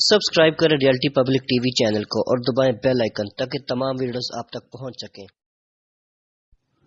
Subscribe करें reality public TV channel को और दबाएं बेल आइकन ताकि तमाम वीडियोस आप तक पहुंच सकें।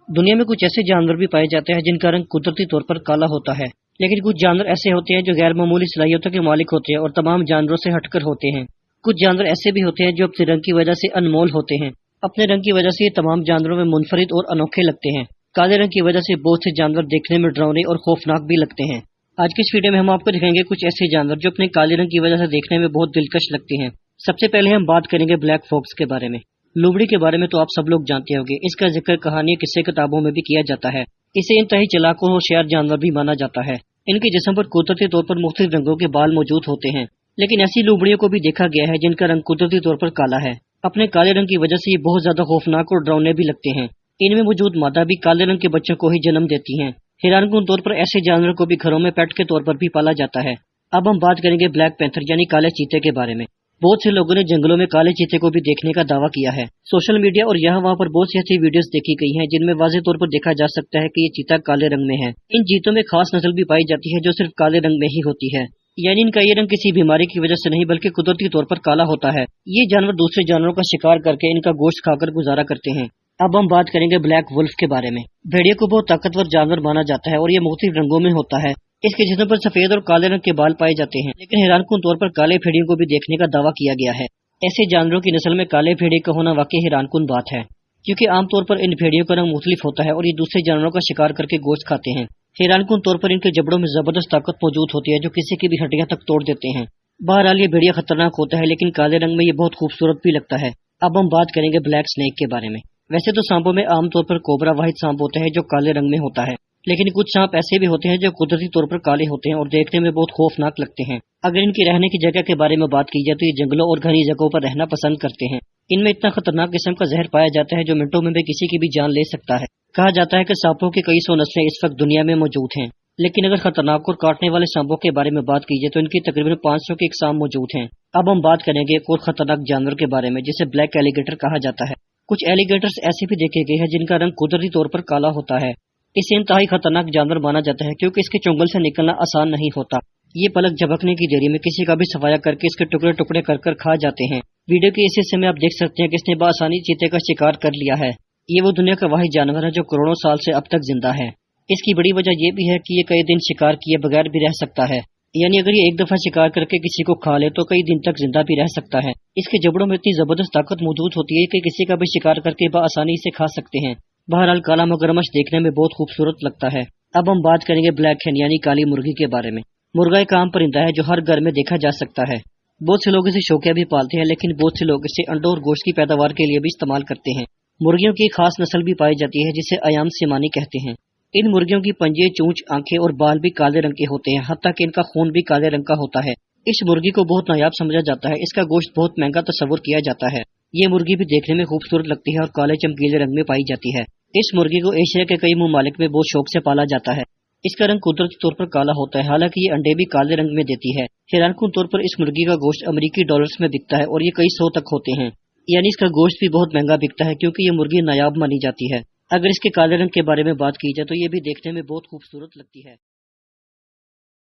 दुनिया में कुछ ऐसे जानवर भी पाए जाते हैं जिनका रंग कुदरती तौर पर काला होता है, लेकिन कुछ जानवर ऐसे होते हैं जो गैर मामूली सलाहियतों के मालिक होते हैं और तमाम जानवरों से हटकर होते हैं। कुछ जानवर ऐसे भी होते हैं जो अपने रंग की वजह से अनमोल होते हैं। अपने रंग की वजह से ये तमाम जानवरों में मुनफरिद और अनोखे लगते हैं। काले रंग की वजह से बहुत से जानवर देखने में डरावने और खौफनाक भी लगते हैं। आज की इस वीडियो में हम आपको दिखाएंगे कुछ ऐसे जानवर जो अपने काले रंग की वजह से देखने में बहुत दिलकश लगते हैं। सबसे पहले हम बात करेंगे ब्लैक फॉक्स के बारे में। लोमड़ी के बारे में तो आप सब लोग जानते होंगे। इसका जिक्र कहानी किस्से किताबों में भी किया जाता है। इसे इंतहाई चालाक और होशियार जानवर भी माना जाता है। इनके जिस्म पर कुदरती तौर पर मुख्तलिफ रंगों के बाल मौजूद होते हैं, लेकिन ऐसी लोमड़ियों को भी देखा गया है जिनका रंग कुदरती तौर पर काला है। अपने काले रंग की वजह से ये बहुत ज्यादा खौफनाक और डरावने भी लगते हैं। इनमें मौजूद मादा भी काले रंग के बच्चों को ही जन्म देती हैं। हैरानकुन तौर पर ऐसे जानवरों को भी घरों में पेट के तौर पर भी पाला जाता है। अब हम बात करेंगे ब्लैक पैंथर यानी काले चीते के बारे में। बहुत से लोगों ने जंगलों में काले चीते को भी देखने का दावा किया है। सोशल मीडिया और यहाँ वहाँ पर बहुत सी ऐसी वीडियोस देखी गई हैं जिनमें वाज़ेह तौर पर देखा जा सकता है कि ये चीता काले रंग में है। इन चीतों में खास नस्ल भी पाई जाती है जो सिर्फ काले रंग में ही होती है, यानी इनका ये रंग किसी बीमारी की वजह से नहीं बल्कि कुदरती तौर पर काला होता है। ये जानवर दूसरे जानवरों का शिकार करके इनका गोश्त खाकर गुजारा करते हैं। अब हम बात करेंगे ब्लैक वुल्फ के बारे में। भेड़िया को बहुत ताकतवर जानवर माना जाता है और ये मुख्तलिफ रंगों में होता है। इसके जिस्म पर सफेद और काले रंग के बाल पाए जाते हैं, लेकिन हैरानकुन तौर पर काले भेड़ियों को भी देखने का दावा किया गया है। ऐसे जानवरों की नस्ल में काले भेड़िए का होना वाकई हैरानकुन बात है, क्योंकि आमतौर पर इन भेड़ियों का रंग मुख्तलिफ होता है और ये दूसरे जानवरों का शिकार करके गोश्त खाते हैं। हैरानकुन तौर पर इनके जबड़ों में जबरदस्त ताकत मौजूद होती है जो किसी की भी हड्डियां तक तोड़ देते हैं। बहरहाल ये भेड़िया खतरनाक होता है, लेकिन काले रंग में ये बहुत खूबसूरत भी लगता है। अब हम बात करेंगे ब्लैक स्नेक के बारे में। वैसे तो सांपों में आमतौर पर कोबरा वाहिद सांप होता है जो काले रंग में होता है, लेकिन कुछ सांप ऐसे भी होते हैं जो कुदरती तौर पर काले होते हैं और देखने में बहुत खौफनाक लगते हैं। अगर इनकी रहने की जगह के बारे में बात की जाए तो ये जंगलों और घनी जगहों पर रहना पसंद करते हैं। इनमें इतना खतरनाक किस्म का जहर पाया जाता है जो मिनटों में भी किसी की भी जान ले सकता है। कहा जाता है कि सांपों की कई सौ नस्लें इस वक्त दुनिया में मौजूद हैं, लेकिन अगर खतरनाक और काटने वाले सांपों के बारे में बात की जाए तो इनकी तकरीबन 500 की इकसाम मौजूद हैं। अब हम बात करेंगे एक और खतरनाक जानवर के बारे में जिसे ब्लैक एलिगेटर कहा जाता है। कुछ एलिगेटर्स ऐसे भी देखे गए हैं जिनका रंग कुदरती तौर पर काला होता है। इसे इंतहाई खतरनाक जानवर माना जाता है क्योंकि इसके चुंगल से निकलना आसान नहीं होता। ये पलक झपकने की देरी में किसी का भी सफाया करके इसके टुकड़े टुकड़े कर खा जाते हैं। वीडियो के इस हिस्से में आप देख सकते हैं कि इसने बआसानी चीते का शिकार कर लिया है। ये वो दुनिया का वाहिद जानवर है जो करोड़ों साल से अब तक जिंदा है। इसकी बड़ी वजह यह भी है कि ये कई दिन शिकार किए बगैर भी रह सकता है, यानी अगर ये एक दफा शिकार करके किसी को खा ले तो कई दिन तक जिंदा भी रह सकता है। इसके जबड़ों में इतनी जबरदस्त ताकत मौजूद होती है कि किसी का भी शिकार करके बआसानी से खा सकते हैं। बहरहाल काला मगरमच्छ देखने में बहुत खूबसूरत लगता है। अब हम बात करेंगे ब्लैक हेन यानी काली मुर्गी के बारे में। मुर्गा एक आम परिंदा है जो हर घर में देखा जा सकता है। बहुत से लोग इसे शौकिया भी पालते हैं, लेकिन बहुत से लोग इसे अंडों और गोश्त की पैदावार के लिए भी इस्तेमाल करते हैं। मुर्गियों की खास नस्ल भी पाई जाती है जिसे अयाम सिमानी कहते हैं। इन मुर्गियों की पंजे, चूंच, आंखें और बाल भी काले रंग के होते हैं, हत्ता कि इनका खून भी काले रंग का होता है। इस मुर्गी को बहुत नायाब समझा जाता है। इसका गोश्त बहुत महंगा तस्वुर किया जाता है। ये मुर्गी भी देखने में खूबसूरत लगती है और काले चमकीले रंग में पाई जाती है। इस मुर्गी को एशिया के कई ममालिक में बहुत शौक से पाला जाता है। इसका रंग कुदरती तौर पर काला होता है, हालांकि ये अंडे भी काले रंग में देती है। हैरानकुन तौर पर इस मुर्गी का गोश्त अमेरिकी डॉलर्स में बिकता है और ये कई 100 तक होते हैं, यानी इसका गोश्त भी बहुत महंगा बिकता है क्योंकि ये मुर्गी नायाब मानी जाती है। अगर इसके काले रंग के बारे में बात की जाए तो ये भी देखने में बहुत खूबसूरत लगती है।